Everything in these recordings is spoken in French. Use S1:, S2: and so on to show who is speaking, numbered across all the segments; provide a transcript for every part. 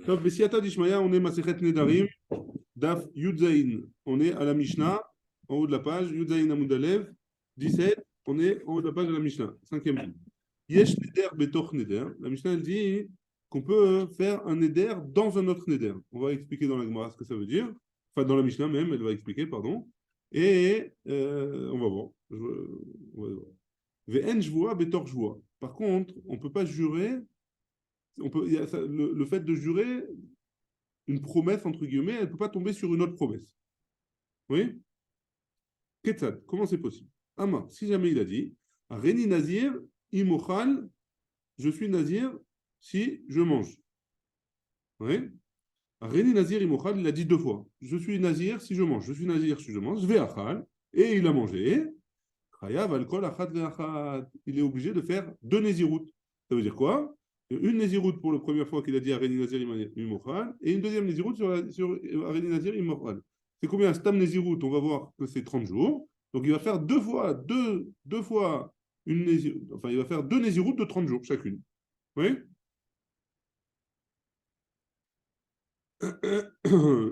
S1: טוב, בסייעתא דשמיא, on est Masechet Nedarim, Daf Yudzaïn. On est à la Mishnah, en haut de la page, Yudzaïn Amud Alev, 17, on est en haut de la page de la Mishnah, cinquième ligne. Yesh Neder Betoch Neder. La Mishnah, elle dit qu'on peut faire un Neder dans un autre Neder. On va expliquer dans la Gemara ce que ça veut dire. Enfin, dans la Mishnah même, elle va expliquer, pardon. Et on va voir. On va voir. Ve'en Shvua Betoch Shvua. Par contre, on ne peut pas jurer. Il y a le fait de jurer une promesse, entre guillemets, elle ne peut pas tomber sur une autre promesse. Oui. Ketzad, comment c'est possible? Ama, si jamais il a dit, Reni Nazir, Imochal, je suis Nazir si je mange. Oui. Reni Nazir, Imochal, il a dit deux fois. Je suis Nazir si je mange. Je suis Nazir si je mange. Je vais Achal. Et il a mangé. Chayav, alcool, Achat, Ve'achat. Il est obligé de faire deux Néziroutes. Ça veut dire quoi? Une Néziroute pour la première fois qu'il a dit Areni Nazir Imochal et une deuxième Néziroute sur Areni Nazir Imochal. C'est combien? Stam Néziroute, on va voir que c'est 30 jours. Donc il va faire deux fois une Néziroute. Enfin, il va faire deux Néziroutes de 30 jours chacune. Oui.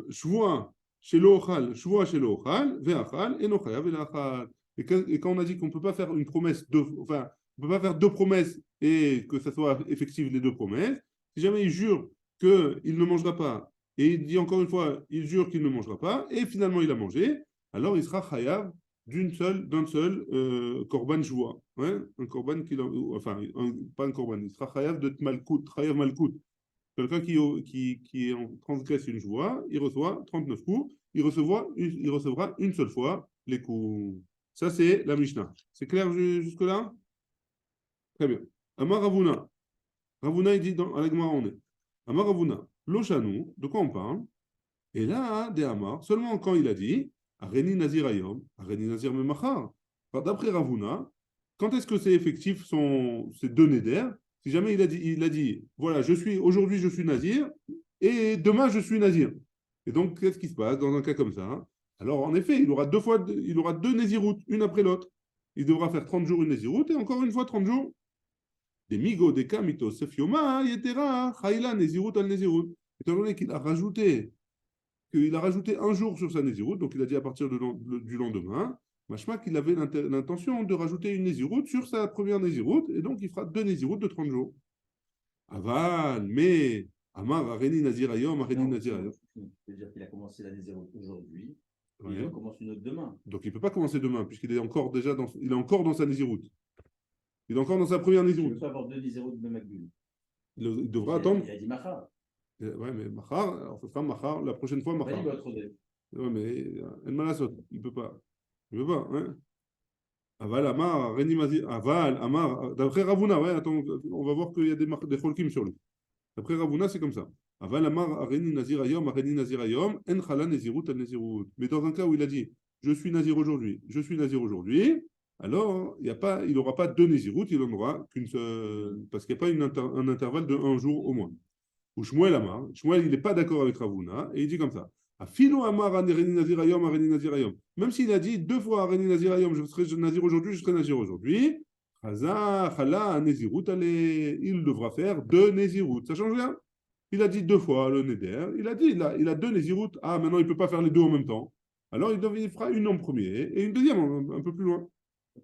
S1: Shvoa chez l'Ochal, Shvoa chez l'Ochal, Ve'achal, et Nochaya, Ve'achal. Et quand on a dit qu'on ne peut pas faire une promesse, enfin, on ne peut pas faire deux promesses et que ça soit effectif les deux promesses, si jamais il jure qu'il ne mangera pas, et il dit encore une fois, il jure qu'il ne mangera pas, et finalement il a mangé, alors il sera chayav d'un seul korban joua. Ouais, un korban enfin, pas un korban, il sera chayav de malkout, chayav malkout. Quelqu'un qui transgresse une joie, il reçoit 39 coups, il recevra une seule fois les coups. Ça, c'est la Mishnah. C'est clair jusque-là? Très bien. Amar Ravuna. Ravuna, il dit dans la Gemara, on est. Amar Ravuna. Loshanu, de quoi on parle? Et là, des Amar, seulement quand il a dit Areni Nazir Ayom, Areni Nazir Memachar. D'après Ravuna, quand est-ce que c'est effectif ces deux néder? Si jamais il a dit voilà, aujourd'hui je suis Nazir et demain je suis Nazir. Et donc, qu'est-ce qui se passe dans un cas comme ça? Alors, en effet, il aura deux Néziroutes, une après l'autre. Il devra faire 30 jours une Néziroute et encore une fois 30 jours. Des migo, des kamitos, sefioma, yetera, chayla, Néziroute al Néziroute. Étant donné qu'il a rajouté un jour sur sa Néziroute, donc il a dit à partir du lendemain, machma qu'il avait l'intention de rajouter une Néziroute sur sa première Néziroute, et donc il fera deux Néziroutes de 30 jours. Aval, mais Amar, Areni Nazirayom, Areni
S2: Non,
S1: Nazirayom.
S2: c'est-à-dire qu'il a commencé la Nézéroute aujourd'hui, et il
S1: Ouais.
S2: recommence une autre demain.
S1: Donc il ne peut pas commencer demain, puisqu'il est encore il est encore dans sa Néziroute. Il est encore dans sa première
S2: Il ne
S1: Néziroute.
S2: peut pas avoir deux Nézéroutes de Macbul.
S1: Il devra attendre.
S2: Il a dit Machar.
S1: Ouais, mais Mahar, alors ce sera Mahar, la prochaine fois
S2: Il a dit
S1: Mahar.
S2: votre dé.
S1: Ouais, mais El Malasot, il ne peut pas. Il ne peut pas, hein. Aval, Amar, Reni Mazir, Aval, Amar, d'après Ravuna, ouais, attends, on va voir qu'il y a des cholkim sur lui. D'après Ravuna, c'est comme ça. Aval, Amar, Areni Nazir Ayom, Areni Nazir Ayom, En Chala Nezirut al Nezirut. Mais dans un cas où il a dit je suis Nazir aujourd'hui, je suis Nazir aujourd'hui, alors il n'aura pas deux Nezirut, il n'en aura qu'une seule, parce qu'il n'y a pas un intervalle de un jour au moins. Ou Shmuel Amar, Shmuel, il n'est pas d'accord avec Ravuna, et il dit comme ça. Afilo Amar Areni Nazir Ayom, Areni Nazir Ayom. Même s'il a dit deux fois Areni Nazir Ayom, je serai Nazir aujourd'hui, je serai Nazir aujourd'hui, Chaza, Chala, Nezirut, allez, il devra faire deux Nezirut. Ça change rien. Il a dit deux fois le Neder. Il a dit, il a deux Nezirut. Ah, maintenant, il ne peut pas faire les deux en même temps. Alors, il fera une en premier et une deuxième un peu plus loin.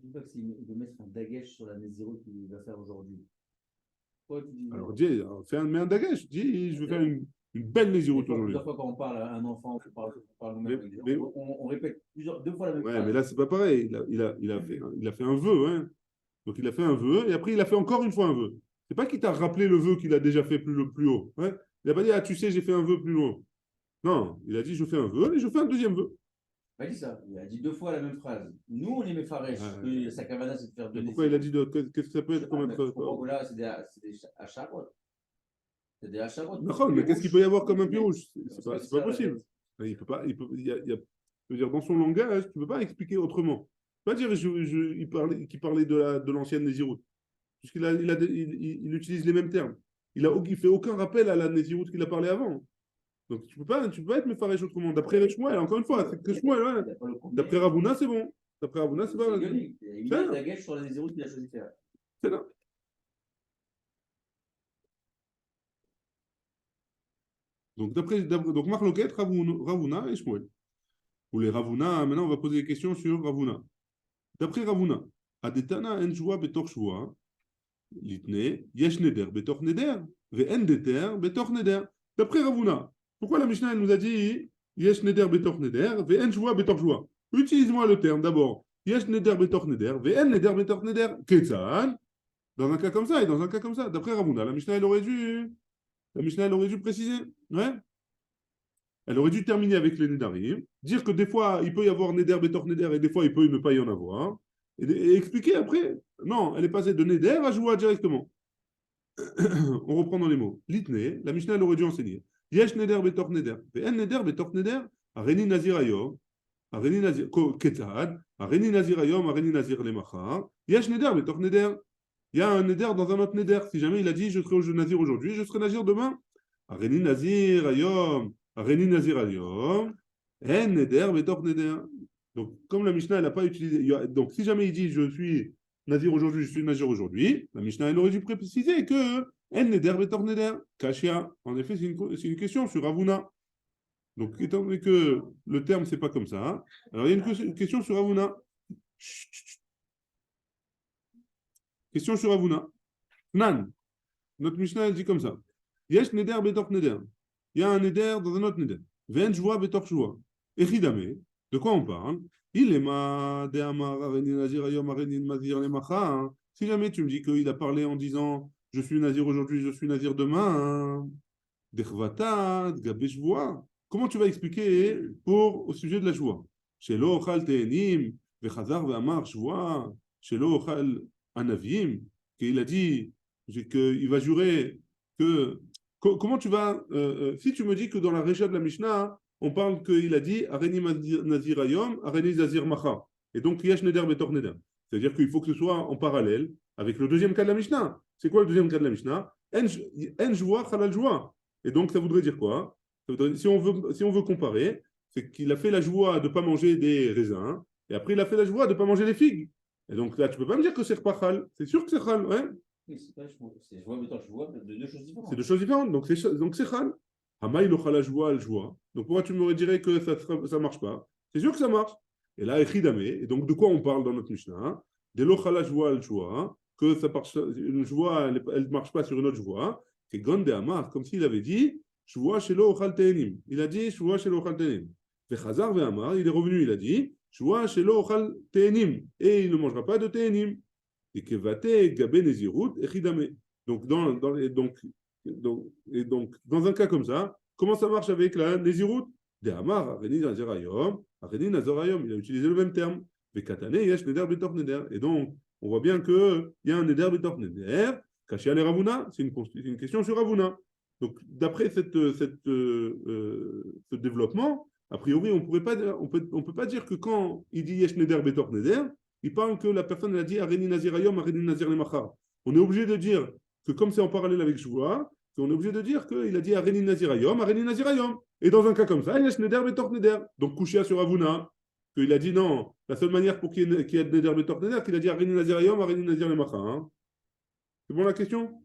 S2: Il veut mettre un dagesh sur la Nézéroute qu'il va faire aujourd'hui.
S1: Alors, dis, mets un dagash. Dis, je vais faire une belle Nezirut aujourd'hui.
S2: Plusieurs fois, quand on parle à un enfant, on parle nous-mêmes, on répète deux fois la même
S1: ouais,
S2: phrase.
S1: mais là, c'est pas pareil. Il a fait un vœu. Hein. Donc, il a fait un vœu et après, il a fait encore une fois un vœu. C'est pas qu'il t'a rappelé le vœu qu'il a déjà fait plus haut. Hein. Il n'a pas dit, ah, tu sais, j'ai fait un vœu plus haut. Non, il a dit, je fais un vœu et je fais un deuxième vœu.
S2: Il a dit ça. Il a dit deux fois la même phrase. Nous, on est méfarèches. Sa cavana, c'est de faire deux.
S1: Pourquoi il a dit qu'est-ce que ça peut être comme être.
S2: Là, c'est des acharotes. C'est des acharotes.
S1: Non, mais qu'est-ce qu'il peut y avoir comme un pirouge? C'est pas possible. Il peut pas. Je veux dire, dans son langage, tu ne peux pas expliquer autrement. Tu peux pas dire qu'il parlait de l'ancienne Néziroute. Puisqu'il utilise les mêmes termes. Il ne fait aucun rappel à la Néziroute qu'il a parlé avant. Donc tu peux pas être méfarèche autrement. D'après Shmuel, encore une fois, c'est que Shmuel, ouais. D'après Ravuna, c'est bon. D'après Ravuna, c'est pas.
S2: Il a la gage sur la Néziroute qu'il a choisi de faire.
S1: C'est là. Donc Marloket, Ravuna et Shmuel. Pour les Ravuna, maintenant on va poser des questions sur Ravuna. D'après Ravuna, Adetana en joua betor shua, litne, yesh neder betor neder, ve en deter betor neder. D'après Ravuna, pourquoi la Mishnah elle nous a dit yesh neder betor neder, ve en joua betor joua? Utilise-moi le terme d'abord. Yesh neder betor neder, ve en neder betor neder. Ketzal, dans un cas comme ça et dans un cas comme ça. D'après Ravuna, la Mishnah elle aurait dû préciser. Ouais. Elle aurait dû terminer avec les Nedarim, dire que des fois il peut y avoir Neder, Betor Neder et des fois il peut ne pas y en avoir, et expliquer après. Non, elle est passée de Neder à Joua directement. On reprend dans les mots. Litne, la Mishnah elle aurait dû enseigner. Yesh Neder, Betor Neder. En Neder, Betor Neder, Areni Nazir Ayom, Areni Nazir Ketad, Areni Nazir Ayom, Areni Nazir Lemachar. Yesh Neder, Betor Neder. Il y a un Neder dans un autre Neder. Si jamais il a dit je serai au Nazir aujourd'hui, je serai Nazir demain. Areni Nazir Ayom. Areni Nazir Ayom, En Neder, Betor Neder. Donc, comme la Mishnah, elle n'a pas utilisé. Donc, si jamais il dit je suis Nazir aujourd'hui, je suis Nazir aujourd'hui, la Mishnah, elle aurait dû préciser que En Neder, Betor Neder. Kashia. En effet, c'est une question sur Ravuna. Donc, étant donné que le terme, c'est pas comme ça, alors il y a une question sur Ravuna. Question sur Ravuna. Nan. Notre Mishnah, elle dit comme ça. Yesh Neder, Betor Neder. Il y a un Neder dans un autre Neder. Ven joua betor joua. Echidame. De quoi on parle? Il est ma de amar areni nazir ayom areni nazir lemacha. Si jamais tu me dis qu'il a parlé en disant je suis nazir aujourd'hui, je suis nazir demain. Dechvata, gabé joua. Comment tu vas expliquer au sujet de la joie? Shelo ochal te'enim, vechazar ve'amar joua. Shelo ochal anavim. Qu'il a dit qu'il va jurer que. Comment tu vas. Si tu me dis que dans la récha de la Mishnah, on parle qu'il a dit Areni Nazir Ayom, Areni Nazir Macha. Et donc, Yesh Neder Betor Neder. C'est-à-dire qu'il faut que ce soit en parallèle avec le deuxième cas de la Mishnah. C'est quoi le deuxième cas de la Mishnah? En joua, halal joua. Et donc, ça voudrait dire quoi? Ça voudrait, si on veut comparer, c'est qu'il a fait la joie de ne pas manger des raisins, et après, il a fait la joie de ne pas manger des figues. Et donc, là, tu ne peux pas me dire que c'est pas chal. C'est sûr que c'est chal, ouais.
S2: C'est joie, mais je vois, deux choses différentes.
S1: C'est deux choses différentes, donc c'est chal. Hamaï lo chala joie al joie. Donc pourquoi tu me dirais que ça ne marche pas? C'est sûr que ça marche. Et là, echidame. Et donc de quoi on parle dans notre Mishnah? De lo chala joie al joie, que ça marche, une joie, elle ne marche pas sur une autre joie. C'est gonde amar, comme s'il avait dit joie chez lo ochal te'enim. Il a dit joie chez lo ochal te'enim. Vechazar ve amar, il est revenu, il a dit joie chez lo ochal te'enim. Et il ne mangera pas de te'enim. Et que vate gabe nezirut echidame. Donc dans un cas comme ça, comment ça marche avec la Nézirut? De Amar, Areni Nazirayom, Areni Nazirayom, il a utilisé le même terme. Vekatane, Yesh Neder Betor Neder. Et donc, on voit bien qu'il y a un Neder Betor Neder, caché à les Ravuna, c'est une question sur Ravuna. Donc, d'après ce développement, a priori, on peut pas dire que quand il dit Yesh Neder Betor Neder, il parle que la personne elle a dit Areni Nazirayom, Areni Nazir Lemachar. On est obligé de dire que comme c'est en parallèle avec Joua, on est obligé de dire qu'il a dit Areni Nazirayom, Areni Nazirayom. Et dans un cas comme ça, il y a Neder Betor Neder. Donc Kushia sur Avuna, qu'il a dit non, la seule manière pour qu'il y ait Neder Betor Neder, qu'il a dit Areni Nazirayom, Areni Nazir Lemacha. Hein. C'est bon la question?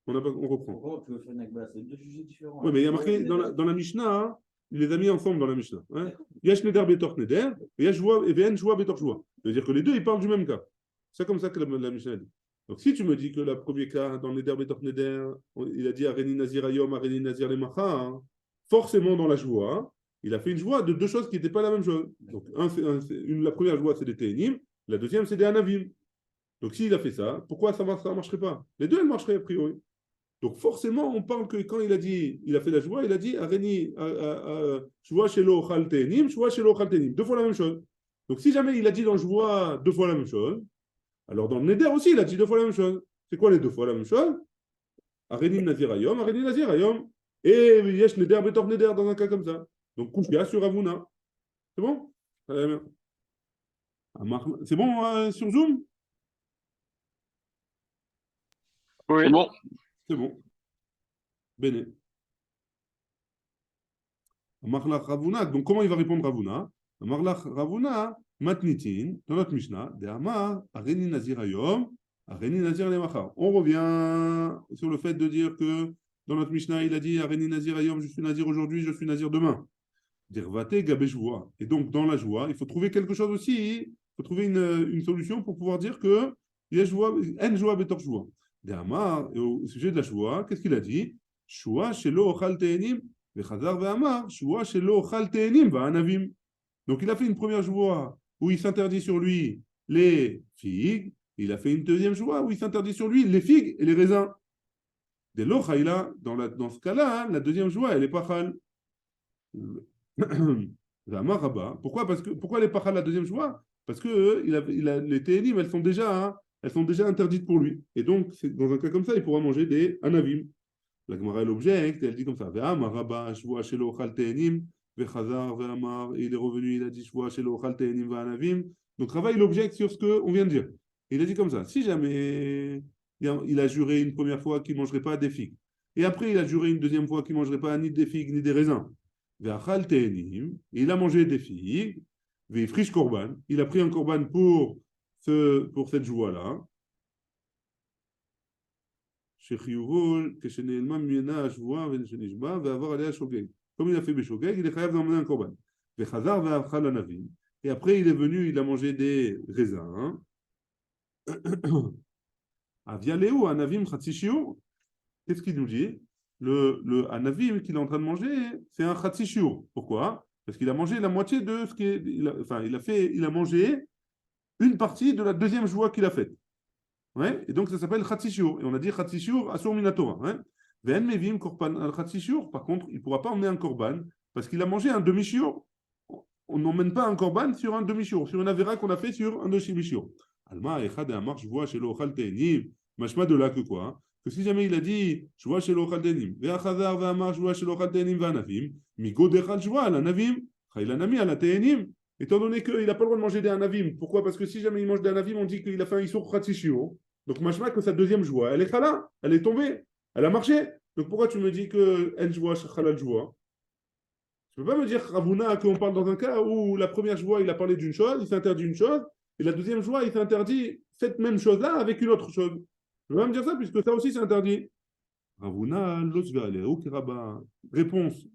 S1: On reprend.
S2: Pourquoi tu veux faire une akba? C'est deux sujets différents.
S1: Oui, mais il y a marqué dans la Mishnah, hein, il les a mis ensemble dans la Mishnah. Hein. Yesh Neder Betor Neder, et Yesh Joua Betor Joua. C'est-à-dire que les deux, ils parlent du même cas. C'est comme ça que la Mishnah dit. Donc, si tu me dis que le premier cas, dans Neder Betor Neder, il a dit Areni Nazir Ayom, Areni Nazir Lemacha, hein, forcément dans la joie, il a fait une joie de deux choses qui n'étaient pas la même chose. Donc, la première joie, c'est des Ténim, la deuxième, c'est des Anavim. Donc, s'il a fait ça, pourquoi ça ne marcherait pas? Les deux, elles marcheraient a priori. Donc, forcément, on parle que quand il a fait la joie, il a dit Areni, joie chez l'Ochal Ténim, joie chez l'Ochal Ténim. Deux fois la même chose. Donc, si jamais il a dit dans joie deux fois la même chose, alors dans le Neder aussi, il a dit deux fois la même chose. C'est quoi les deux fois la même chose? Areni Nazirayom, Areni Nazirayom. Et Yesh Neder Betor Neder dans un cas comme ça. Donc Kushia sur Avuna. C'est bon? C'est bon sur Zoom?
S3: Oui. C'est bon.
S1: C'est bon. Béné. Amarlach Ravuna. Donc comment il va répondre Ravuna? Amarlach Ravuna. Matnitin, dans notre Mishnah, de Amar, Areni Nazirayom, Areni Nazir Lemachar. On revient sur le fait de dire que dans notre Mishnah, il a dit Areni Nazir Ayom, je suis Nazir aujourd'hui, je suis Nazir demain. Dirvate Gabe Joua. Et donc, dans la joie, il faut trouver quelque chose aussi. Il faut trouver une solution pour pouvoir dire que il y a joie, en joie, betor joie. D'Amar, au sujet de la joie, qu'est-ce qu'il a dit Shua shelo ochal te'enim, vechazar ve'amar, shua shelo ochal te'enim va'anavim. Donc, il a fait une première joie où il s'interdit sur lui les figues. Il a fait une deuxième joie où il s'interdit sur lui les figues et les raisins. Dès lors, dans ce cas-là, la deuxième joie, elle est pas chal. Pourquoi? Pourquoi elle est pas chal la deuxième joie? Parce que les télim, elles sont déjà interdites pour lui. Et donc, dans un cas comme ça, il pourra manger des anavim. La Gemara, elle objecte, elle dit comme ça. Il est revenu, il a dit donc Rava, il objecte sur ce qu'on vient de dire. Il a dit comme ça. Si jamais il a juré une première fois qu'il ne mangerait pas des figues, et après il a juré une deuxième fois qu'il ne mangerait pas ni des figues ni des raisins, il a mangé des figues, il a pris un korban pour cette joie-là. Comme il a fait Beshogeg, il est chayav d'emmener un korban. Et après, il est venu, il a mangé des raisins. Avialéo, Anavim, Khatsishio. Qu'est-ce qu'il nous dit? Le Anavim qu'il est en train de manger, c'est un Khatsishio. Pourquoi? Parce qu'il a mangé la moitié de ce qu'il il a mangé une partie de la deuxième joie qu'il a faite. Ouais? Et donc ça s'appelle Khatsishur. Et on a dit Khatsishur Asur Minatora. Ouais? Ve'en mevim korban al Khatsishur. Par contre, il ne pourra pas emmener un korban parce qu'il a mangé un demi-shiur. On n'emmène pas un korban sur un demi-shiur, sur une avéra qu'on a fait sur un demi-shiur. Alma echad amar shvoa shelo ochal te'enim. Mashma de là que quoi? Hein? Que si jamais il a dit shvoa shelo ochal te'enim, ve'achazar ve'amar shvoa shelo ochal te'enim ve'anavim, migo dechal shvoa al anavim, chaylanami al te'enim. Étant donné qu'il n'a pas le droit de manger des anavim. Pourquoi? Parce que si jamais il mange des anavim, on dit qu'il a fait un isur khatsishio. Donc, machma que sa deuxième joie, elle est chala, elle est tombée, elle a marché. Donc, pourquoi tu me dis que en joie, chala joie? Tu ne peux pas me dire, Ravuna, qu'on parle dans un cas où la première joie, il a parlé d'une chose, il s'interdit une chose, et la deuxième joie, il s'interdit cette même chose-là avec une autre chose. Tu ne peux pas me dire ça, puisque ça aussi, c'est interdit. Ravuna, réponse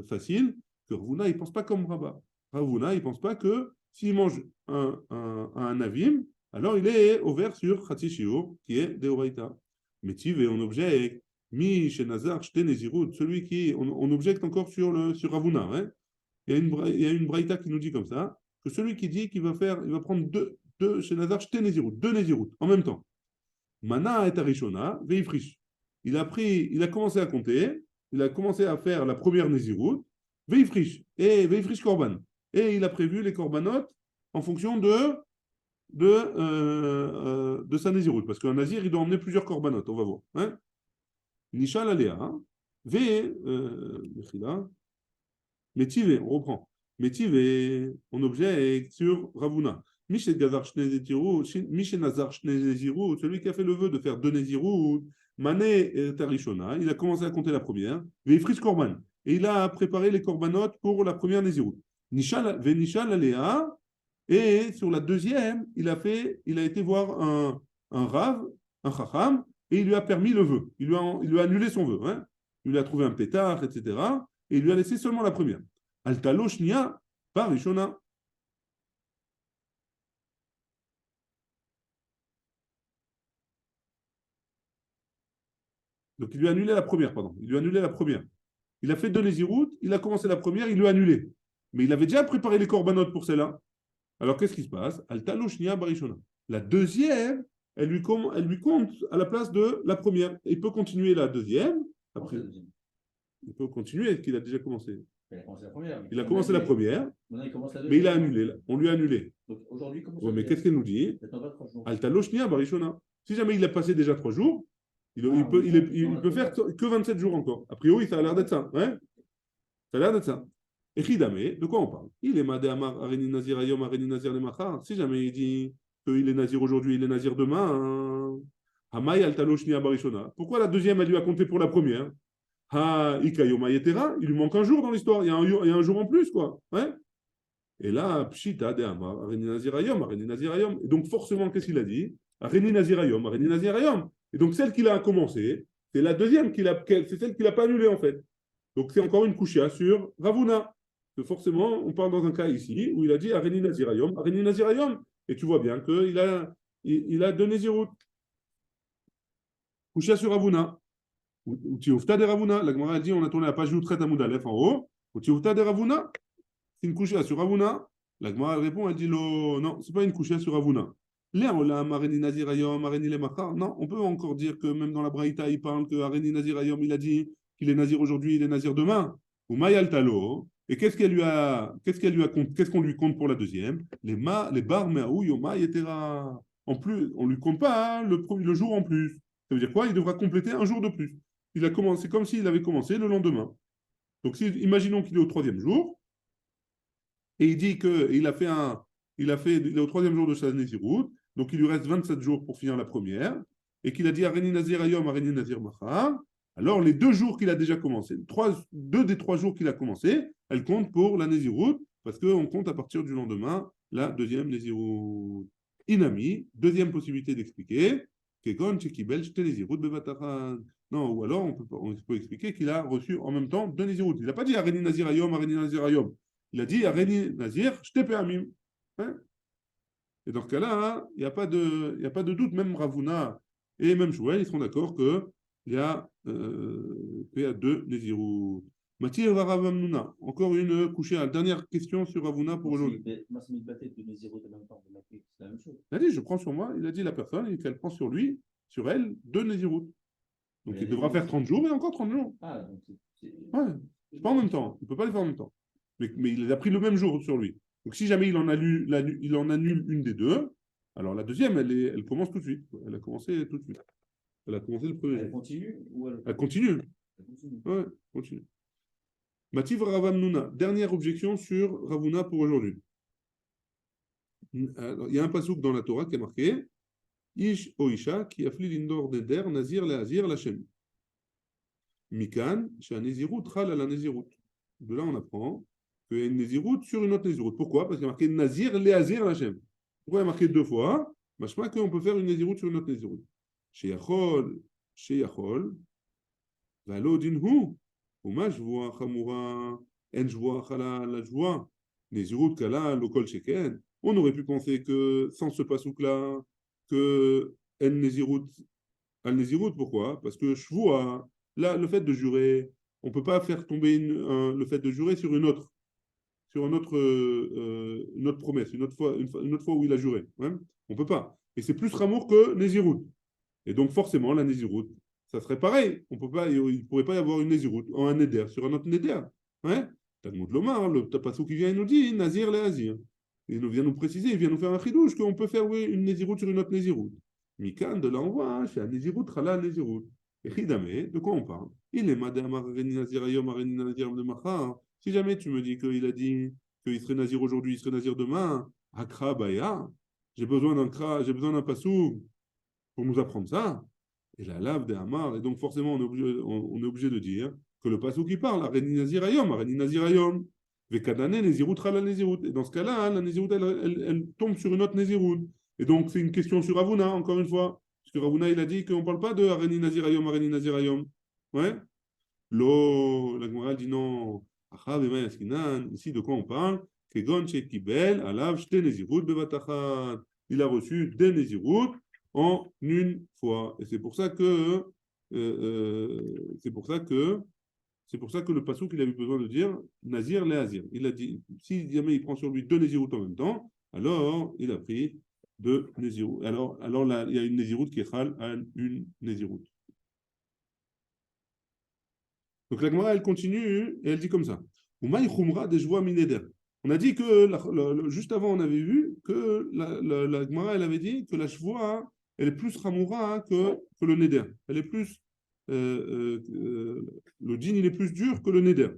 S1: facile, que Ravuna, il ne pense pas comme Rabba. Ravuna, il ne pense pas que s'il mange un avim, alors il est ouvert sur Khatsishio, qui est Deoraita. Mais Tiv, on objecte, Mi Shenazar, Shtenezirut, celui qui. On objecte encore sur Ravuna. Hein. Il y a une braïta qui nous dit comme ça, que celui qui dit qu'il va prendre deux Shenazar, Shtenezirut, deux Nezirut, en même temps. Mana et Arishona, Veifrish. Il a commencé à compter, il a commencé à faire la première Nezirut, Veifrish, et Veifrish Korban. Et il a prévu les Korbanot en fonction de sa Nézirut. Parce qu'un Nazir, il doit emmener plusieurs Korbanot, on va voir. Hein? Nishal Alea, Métive, on reprend. Métive, on objecte sur Ravuna. Mishenazar Shnezirut, celui qui a fait le vœu de faire deux Nézirut, Mané Tarishona, il a commencé à compter la première, Veifrish Korban. Et il a préparé les Korbanot pour la première Nézirut. Nishal Alea, et sur la deuxième, il a été voir un Rav, un Chacham, et il lui a permis le vœu. Il lui a annulé son vœu. Hein. Il lui a trouvé un pétard, etc. Et il lui a laissé seulement la première. Altalo Shnia, par Rishona. Donc il lui a annulé la première, pardon. Il lui a annulé la première. Il a fait deux Nézirut, il a commencé la première, il lui a annulé. Mais il avait déjà préparé les korbanot pour celle-là. Alors qu'est-ce qui se passe? Altalo Shnia Barishona. La deuxième, elle lui compte à la place de la première. Il peut continuer la deuxième. Après, il peut continuer, est-ce qu'il a déjà commencé?
S2: Il a commencé la première.
S1: Il a commencé la première.
S2: Maintenant, il commence la deuxième.
S1: Mais il a annulé. On lui a annulé.
S2: Donc aujourd'hui, comment
S1: ouais, mais qu'est-ce qu'elle nous dit? Altalo Shnia Barishona. Si jamais il a passé déjà 3 jours, il peut faire que 27 jours encore. A priori, ça a l'air d'être ça. Hein? Ça a l'air d'être ça. Et Chidame, de quoi on parle? Il est Madé Amar, Areni Nazir Ayom, Areni Nazir Lemachar. Si jamais il dit qu'il est Nazir aujourd'hui, il est Nazir demain. Hamay Altalo Shnia Barishona. Pourquoi la deuxième, elle lui a compté pour la première? Ha Ikayoma Yetera, il lui manque un jour dans l'histoire. Il y a un jour en plus, quoi. Ouais? Et là, Pshita de Amar, Areni Nazir Ayom, Areni Nazir Ayom. Et donc, forcément, qu'est-ce qu'il a dit? Areni Nazir Ayom, Areni Nazir Ayom. Et donc, celle qu'il a commencé, c'est la deuxième, c'est celle qu'il n'a pas annulée en fait. Donc c'est encore une couchia sur Ravuna. Que forcément, on parle dans un cas ici où il a dit Areni Nazirayom, Areni Nazirayom. Et tu vois bien il a deux Nézirut. Couchia sur Ravuna. Ou Tiofta de Ravuna. La Gemara a dit on a tourné la page Youtret Amoud Aleph en haut. Ou Tiofta de Ravuna. C'est une couchia sur Ravuna. La Gemara répond elle dit non, c'est pas une couchia sur Ravuna. Non, on peut encore dire que même dans la Braïta, il parle que Areni Nazirayom, il a dit qu'il est nazir aujourd'hui, il est nazir demain. Ou Mayal Talo. Et qu'est-ce qu'on lui compte pour la deuxième? Les bar meaou yoma yetera. En plus, on lui compte pas le jour en plus. Ça veut dire quoi? Il devra compléter un jour de plus. Il a commencé comme s'il avait commencé le lendemain. Donc, imaginons qu'il est au troisième jour et il dit qu'il a fait il est au troisième jour de sa Nézirut. Donc, il lui reste 27 jours pour finir la première, et qu'il a dit Areni Nazir Ayom, Areni Nazir Machar. Alors, les 2 jours qu'il a déjà commencé, 2 des 3 jours qu'il a commencé, elles comptent pour la Nézirut, parce qu'on compte à partir du lendemain la deuxième Nézirut. Inami, deuxième possibilité d'expliquer, Kegon, Chekibel, Shte Nézirut, Bevatachan. Non, ou alors on peut expliquer qu'il a reçu en même temps 2 Nézirut. Il n'a pas dit Areni Nazir Ayom, Areni Nazir Ayom. Il a dit Areni Nazir, Shte Peamim. Hein? Et dans ce cas-là, il n'y a pas de doute, même Ravuna et même Shmuel, ils seront d'accord qu'il y a 2 Nézirut. Mathilde Varavamnuna, encore une couchée. Dernière question sur Ravuna pour aujourd'hui.
S2: Moi, c'est une bataille de Nézirut en même temps. C'est la même chose.
S1: Il a dit, je prends sur moi, il a dit la personne, qu'elle prend sur lui, sur elle, 2 Nézirut. Donc il devra faire 30 jours et encore 30 jours.
S2: Ah, donc
S1: Ouais, pas en même temps, il ne peut pas les faire en même temps. Mais il a pris le même jour sur lui. Donc, si jamais il en annule une des 2, alors la deuxième, elle commence tout de suite. Elle a commencé tout de suite. Elle a commencé le premier jour.
S2: Elle continue ou
S1: Elle continue.
S2: Elle continue.
S1: Ouais, continue. Mativ Ravamnuna, dernière objection sur Ravuna pour aujourd'hui. Alors, il y a un pasouk dans la Torah qui est marqué Ish Oisha qui afli l'indor neder nazir leazir lachem. Mikan, chez un nézirut, ral à la nézirut. De là, on apprend qu'il y a une Nézirut sur une autre Nézirut. Pourquoi? Parce qu'il y a marqué Nazir, Léazir, Lachem. Pourquoi il y a marqué 2 fois? Machma qu'on peut faire une Nézirut sur une autre Nézirut. Chez Yachol, Valo Dinhu, Uma Jvoa Chamura, En Jvoa Chala, la Jvoa, Nézirut Kala, Lokol Sheken. On aurait pu penser que sans ce pasouk-là, que En Nézirut, Al Nézirut, pourquoi? Parce que Jvoa, là, le fait de jurer, on ne peut pas faire tomber le fait de jurer sur une autre promesse, une autre fois où il a juré. Ouais, on ne peut pas. Et c'est plus Ramour que Nézirut. Et donc forcément, la Nézirut, ça serait pareil. Il ne pourrait pas y avoir une Nézirut, un Neder sur un autre Neder. Ouais, Talmud Lomar, le Tapassou qui vient, il nous dit Nazir le Azir. Il vient nous préciser, il vient nous faire un chidouche qu'on peut faire une Nézirut sur une autre Nézirut. Mikan, de là on voit, c'est un Nézirut, Chala Nézirut. Et Chidame, de quoi on parle? Il est Madame Areni Nazir Ayom, Areni Nazir de Machar. Si jamais tu me dis qu'il a dit qu'il serait nazir aujourd'hui, il serait nazir demain, Akra Baya, j'ai besoin d'un passou pour nous apprendre ça. Et la lave des Hamar, et donc forcément on est obligé de dire que le passou qui parle, Areni Nazir Ayom, Areni Nazir Ayom, Vekadane Nezirut Rala Nezirut. Et dans ce cas-là, la Nezirut, elle tombe sur une autre Nezirut. Et donc c'est une question sur Ravuna, encore une fois. Parce que Ravuna, il a dit qu'on ne parle pas de Areni Nazir Ayom, Areni Nazir Ayom. Ouais. La Gemara dit non. Ici, de quoi on parle? Il a reçu des Nézirut en une fois. Et c'est pour ça que le passouk il avait besoin de dire Nazir Léazir. Il a dit, si jamais il prend sur lui 2 Nézirut en même temps, alors il a pris 2 Nézirut. Alors là, il y a une Nézirut qui est chal à une Nézirut. Donc la Gemara, elle continue et elle dit comme ça. On a dit que, juste avant, on avait vu que la Gemara, elle avait dit que la Shvoa, elle est plus Ramoura que le Neder. Elle est plus. Le din, il est plus dur que le Neder.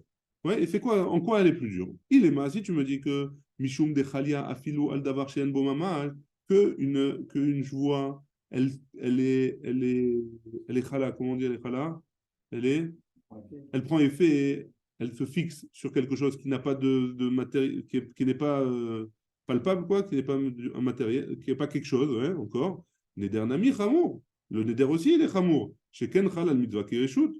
S1: Ouais, et c'est quoi? En quoi elle est plus dure? Il est si tu me dis que Mishum de Chalia Afilu al Davar She'en Bo Mamaj, qu'une Shvoa, elle est Chala, comment on dit elle est Chala? Elle prend effet et elle se fixe sur quelque chose qui n'a pas de matériel, qui n'est pas palpable, quoi, qui n'est pas un matériel, qui n'est pas quelque chose, ouais, encore. Neder Nami Ramour. Le neder aussi, il est chamour. Chez Ken Chal al mitzvah kireshut,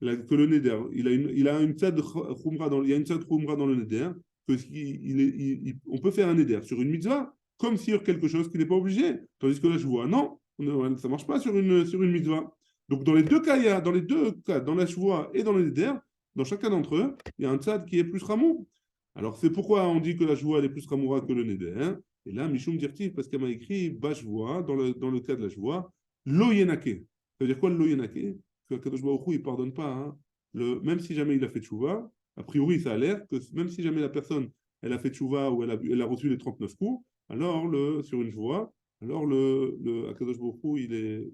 S1: que le neder, il a une tzad chumra il y a une tzad chumra dans le neder, on peut faire un neder sur une mitzvah comme sur quelque chose qui n'est pas obligé. Tandis que là, je vois, non, ça ne marche pas sur une mitzvah. Donc, dans les deux cas, dans la shvoua et dans le neder, dans chacun d'entre eux, il y a un tzad qui est plus chamour. Alors, c'est pourquoi on dit que la shvoua elle est plus chamoura que le neder. Hein. Et là, Mishum Dirtiv, parce qu'elle m'a écrit Bashvoa, dans le cas de la shvoua, lo yenake. Ça veut dire quoi le lo yenake? Que Kadosh Baruch Hu, il ne pardonne pas. Hein. Même si jamais il a fait tchouva, a priori, ça a l'air que même si jamais la personne elle a fait tchouva ou elle a reçu les 39 coups, alors sur une shvoua, alors le Akadosh Baruch Hu, il est,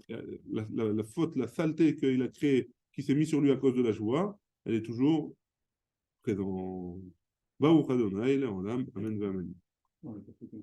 S1: la faute, la saleté qu'il a créée, qui s'est mise sur lui à cause de la shvoua, elle est toujours présente. Baruch Adonai, Le'olam, Amen, Amen.